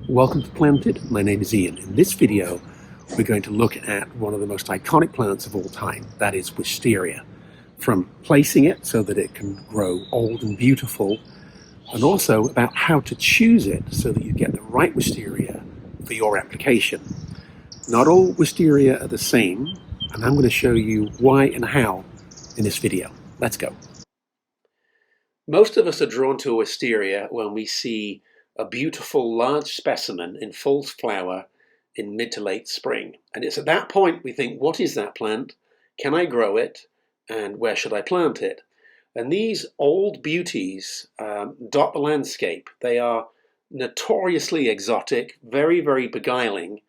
Welcome to Planted. My name is Ian. In this video, we're going to look at one of the most iconic plants of all time, that is Wisteria. From placing it so that it can grow old and beautiful, and also about how to choose it so that you get the right Wisteria for your application. Not all Wisteria are the same, and I'm going to show you why and how in this video. Let's go. Most of us are drawn to a Wisteria when we see a beautiful large specimen in full flower in mid to late spring. And it's at that point we think, what is that plant? Can I grow it? And where should I plant it? And these old beauties dot the landscape. They are notoriously exotic, very, very beguiling,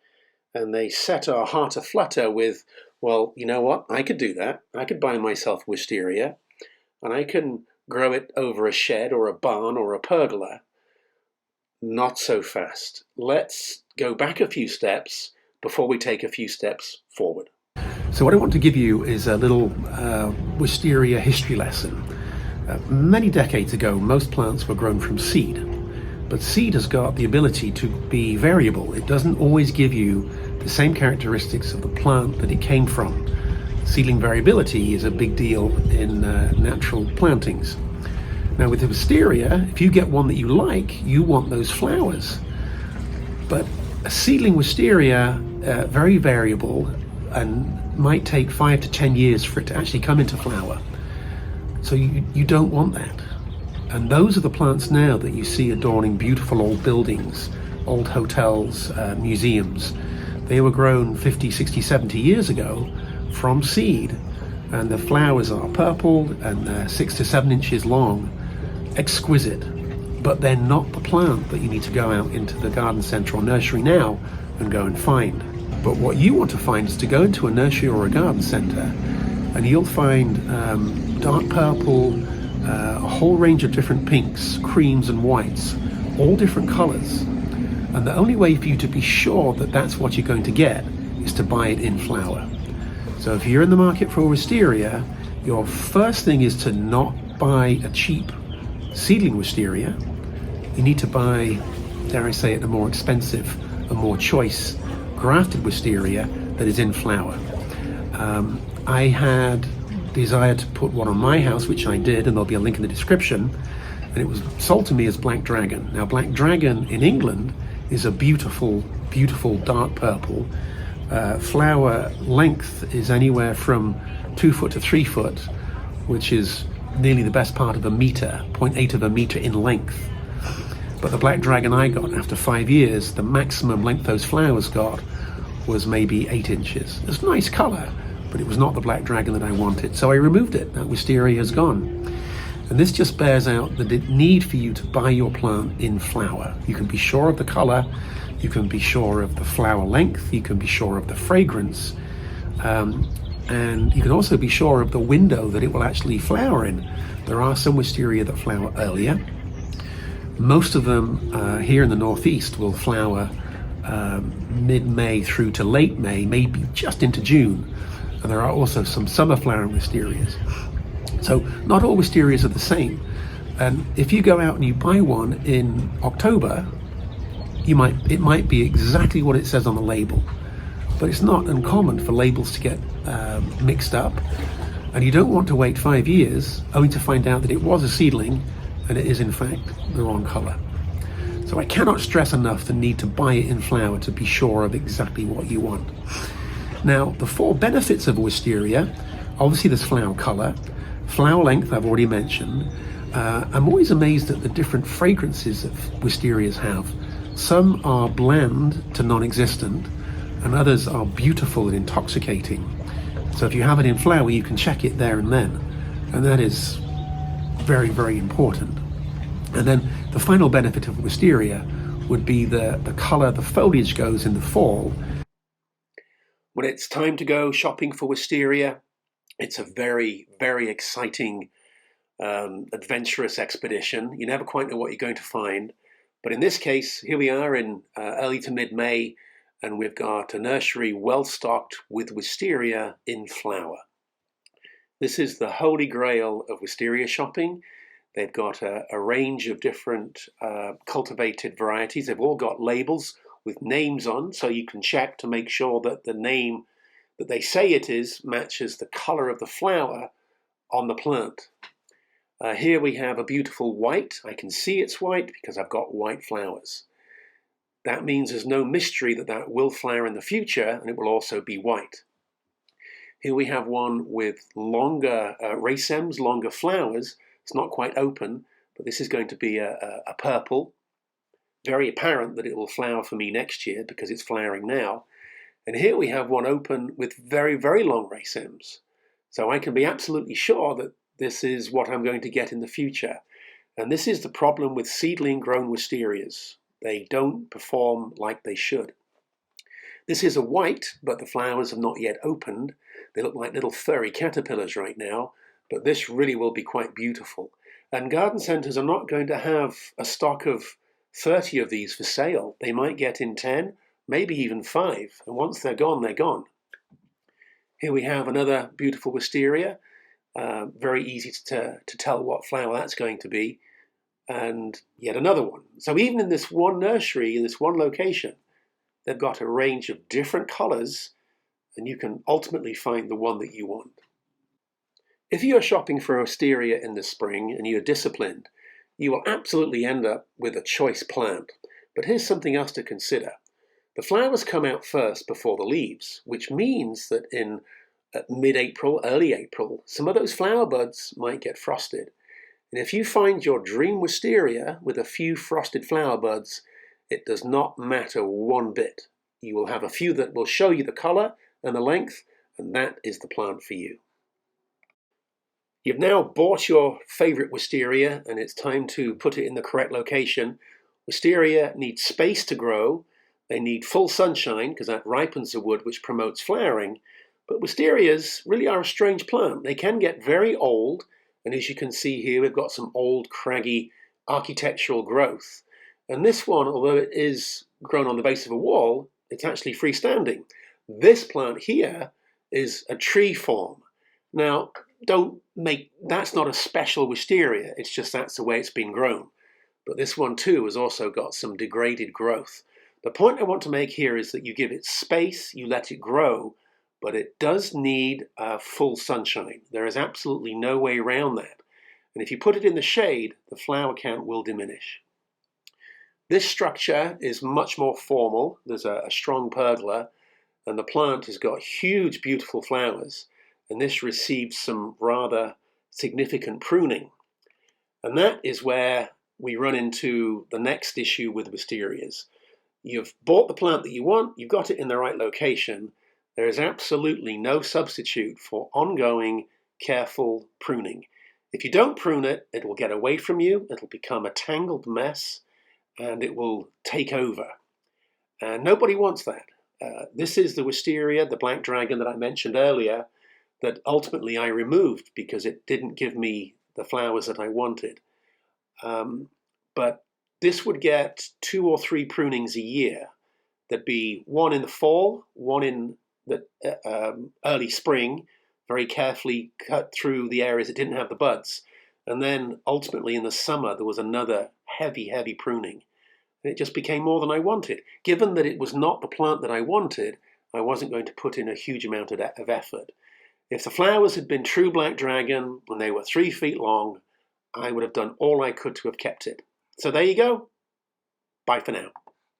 and they set our heart aflutter with, well, you know what? I could do that. I could buy myself Wisteria, and I can grow it over a shed or a barn or a pergola. Not so fast. Let's go back a few steps before we take a few steps forward. So what I want to give you is a little Wisteria history lesson. Many decades ago, most plants were grown from seed, but seed has got the ability to be variable. It doesn't always give you the same characteristics of the plant that it came from. Seedling variability is a big deal in natural plantings. Now with the Wisteria, if you get one that you like, you want those flowers. But a seedling Wisteria, very variable, and might take 5 to 10 years for it to actually come into flower. So you don't want that. And those are the plants now that you see adorning beautiful old buildings, old hotels, museums. They were grown 50, 60, 70 years ago from seed. And the flowers are purple and they're 6 to 7 inches long. Exquisite, but they're not the plant that you need to go out into the garden centre or nursery now and go and find. But what you want to find is to go into a nursery or a garden centre and you'll find dark purple, a whole range of different pinks, creams and whites, all different colours. And the only way for you to be sure that that's what you're going to get is to buy it in flower. So if you're in the market for Wisteria, your first thing is to not buy a cheap seedling Wisteria. You need to buy, dare I say it, a more expensive, a more choice grafted Wisteria that is in flower. I had desired to put one on my house, which I did, and there'll be a link in the description, and it was sold to me as Black Dragon. Now Black Dragon in England is a beautiful, beautiful dark purple. Flower length is anywhere from 2 foot to 3 foot, which is nearly the best part of a meter, 0.8 of a meter in length. But the Black Dragon I got after 5 years, the maximum length those flowers got was maybe 8 inches. It's a nice colour, but it was not the Black Dragon that I wanted. So I removed it. That Wisteria is gone. And this just bears out the need for you to buy your plant in flower. You can be sure of the colour, you can be sure of the flower length, you can be sure of the fragrance, and you can also be sure of the window that it will actually flower in. There are some Wisteria that flower earlier. Most of them here in the northeast will flower mid-May through to late May, maybe just into June. And there are also some summer flowering Wisterias. So not all Wisterias are the same. And if you go out and you buy one in October, it might be exactly what it says on the label. But it's not uncommon for labels to get mixed up, and you don't want to wait 5 years only to find out that it was a seedling and it is in fact the wrong colour. So I cannot stress enough the need to buy it in flower to be sure of exactly what you want. Now the 4 benefits of Wisteria, obviously there's flower colour, flower length I've already mentioned. I'm always amazed at the different fragrances that Wisterias have. Some are bland to non-existent, and others are beautiful and intoxicating. So if you have it in flower, you can check it there and then. And that is very, very important. And then the final benefit of Wisteria would be the color the foliage goes in the fall. When it's time to go shopping for Wisteria, it's a very, very exciting, adventurous expedition. You never quite know what you're going to find. But in this case, here we are in early to mid-May, and we've got a nursery well stocked with Wisteria in flower. This is the holy grail of Wisteria shopping. They've got a range of different cultivated varieties. They've all got labels with names on, so you can check to make sure that the name that they say it is matches the color of the flower on the plant. Here we have a beautiful white. I can see it's white because I've got white flowers. That means there's no mystery that that will flower in the future, and it will also be white. Here we have one with longer racemes, longer flowers. It's not quite open, but this is going to be a purple. Very apparent that it will flower for me next year because it's flowering now. And here we have one open with very, very long racemes. So I can be absolutely sure that this is what I'm going to get in the future. And this is the problem with seedling grown wisterias. They don't perform like they should. This is a white, but the flowers have not yet opened. They look like little furry caterpillars right now, but this really will be quite beautiful. And garden centres are not going to have a stock of 30 of these for sale. They might get in 10, maybe even 5, and once they're gone, they're gone. Here we have another beautiful wisteria. Very easy to tell what flower that's going to be. And yet another one. So even in this one nursery, in this one location, they've got a range of different colors, and you can ultimately find the one that you want. If you are shopping for wisteria in the spring and you're disciplined, you will absolutely end up with a choice plant. But here's something else to consider. The flowers come out first before the leaves, which means that in mid-April, early April, some of those flower buds might get frosted. And if you find your dream wisteria with a few frosted flower buds, it does not matter one bit. You will have a few that will show you the color and the length, and that is the plant for you. You've now bought your favorite wisteria, and it's time to put it in the correct location. Wisteria need space to grow. They need full sunshine because that ripens the wood, which promotes flowering. But wisterias really are a strange plant. They can get very old, and as you can see here, we've got some old, craggy architectural growth. And this one, although it is grown on the base of a wall, it's actually freestanding. This plant here is a tree form. Now, that's not a special wisteria, it's just that's the way it's been grown. But this one too has also got some degraded growth. The point I want to make here is that you give it space, you let it grow, but it does need full sunshine. There is absolutely no way around that. And if you put it in the shade, the flower count will diminish. This structure is much more formal. There's a strong pergola, and the plant has got huge, beautiful flowers. And this received some rather significant pruning. And that is where we run into the next issue with wisterias. You've bought the plant that you want, you've got it in the right location. There is absolutely no substitute for ongoing, careful pruning. If you don't prune it, it will get away from you, it'll become a tangled mess, and it will take over. And nobody wants that. This is the wisteria, the black dragon that I mentioned earlier, that ultimately I removed because it didn't give me the flowers that I wanted. But this would get 2 or 3 prunings a year. There'd be one in the fall, one in the early spring, very carefully cut through the areas that didn't have the buds. And then ultimately in the summer, there was another heavy, heavy pruning. And it just became more than I wanted. Given that it was not the plant that I wanted, I wasn't going to put in a huge amount of effort. If the flowers had been true black dragon and they were 3 feet long, I would have done all I could to have kept it. So there you go. Bye for now.